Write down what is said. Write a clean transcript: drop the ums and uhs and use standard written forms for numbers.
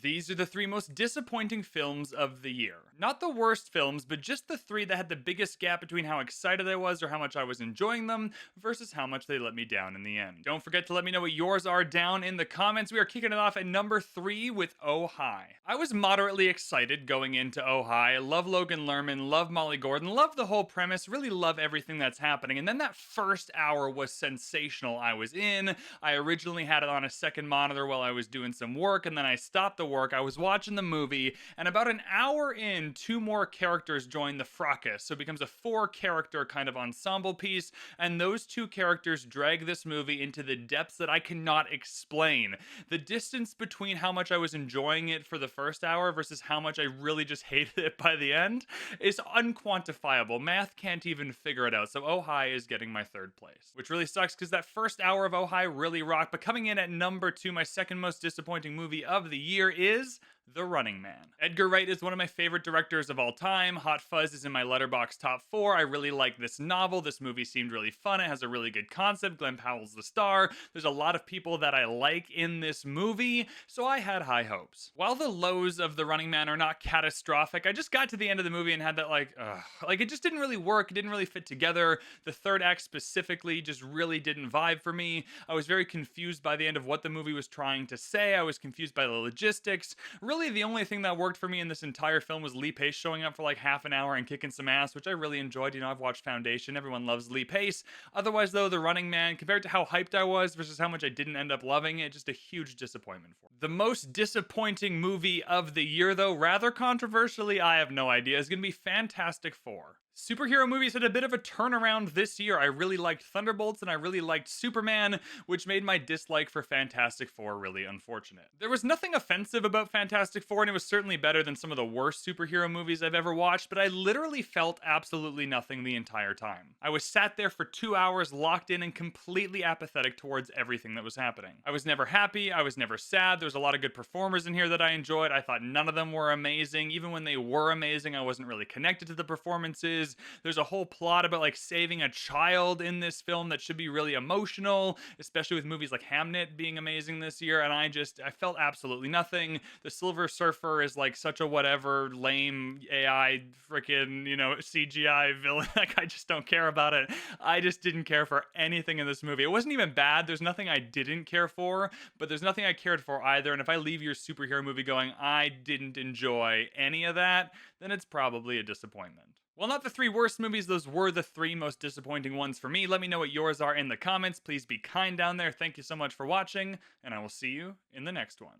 These are the three most disappointing films of the year. Not the worst films, but just the three that had the biggest gap between how excited I was or how much I was enjoying them versus how much they let me down in the end. Don't forget to let me know what yours are down in the comments. We are kicking it off at number 3 with Oh Hi. I was moderately excited going into Oh Hi. Love Logan Lerman, love Molly Gordon, love the whole premise, really love everything that's happening. And then that first hour was sensational. I was in. I originally had it on a second monitor while I was doing some work, and then I stopped the work. I was watching the movie, and about an hour in, two more characters join the fracas. So it becomes a 4 character kind of ensemble piece, and those 2 characters drag this movie into the depths that I cannot explain. The distance between how much I was enjoying it for the first hour versus how much I really just hated it by the end is unquantifiable. Math can't even figure it out. So Oh Hi is getting my 3rd place, which really sucks because that first hour of Oh Hi really rocked. But coming in at number 2, my second most disappointing movie of the year is The Running Man. Edgar Wright is one of my favorite directors of all time. Hot Fuzz is in my Letterboxd top 4. I really like this novel. This movie seemed really fun. It has a really good concept. Glenn Powell's the star. There's a lot of people that I like in this movie, so I had high hopes. While the lows of The Running Man are not catastrophic, I just got to the end of the movie and had that like it just didn't really work. It didn't really fit together. The third act specifically just really didn't vibe for me. I was very confused by the end of what the movie was trying to say. I was confused by the logistics. Really, the only thing that worked for me in this entire film was Lee Pace showing up for like half an hour and kicking some ass, which I really enjoyed. You know, I've watched Foundation. Everyone loves Lee Pace. Otherwise, though, The Running Man, compared to how hyped I was versus how much I didn't end up loving it, just a huge disappointment for me. The most disappointing movie of the year, though, rather controversially, I have no idea, is going to be Fantastic Four. Superhero movies had a bit of a turnaround this year. I really liked Thunderbolts and I really liked Superman, which made my dislike for Fantastic Four really unfortunate. There was nothing offensive about Fantastic Four, and it was certainly better than some of the worst superhero movies I've ever watched, but I literally felt absolutely nothing the entire time. I was sat there for 2 hours locked in and completely apathetic towards everything that was happening. I was never happy, I was never sad. There's a lot of good performers in here that I enjoyed. I thought none of them were amazing. Even when they were amazing, I wasn't really connected to the performances. There's a whole plot about like saving a child in this film that should be really emotional, especially with movies like Hamnet being amazing this year. And I felt absolutely nothing. The Silver Surfer is like such a whatever lame AI freaking, CGI villain. Like, I just don't care about it. I just didn't care for anything in this movie. It wasn't even bad. There's nothing I didn't care for, but there's nothing I cared for either. And if I leave your superhero movie going, I didn't enjoy any of that, then it's probably a disappointment. Well, not the 3 worst movies, those were the 3 most disappointing ones for me. Let me know what yours are in the comments. Please be kind down there. Thank you so much for watching, and I will see you in the next one.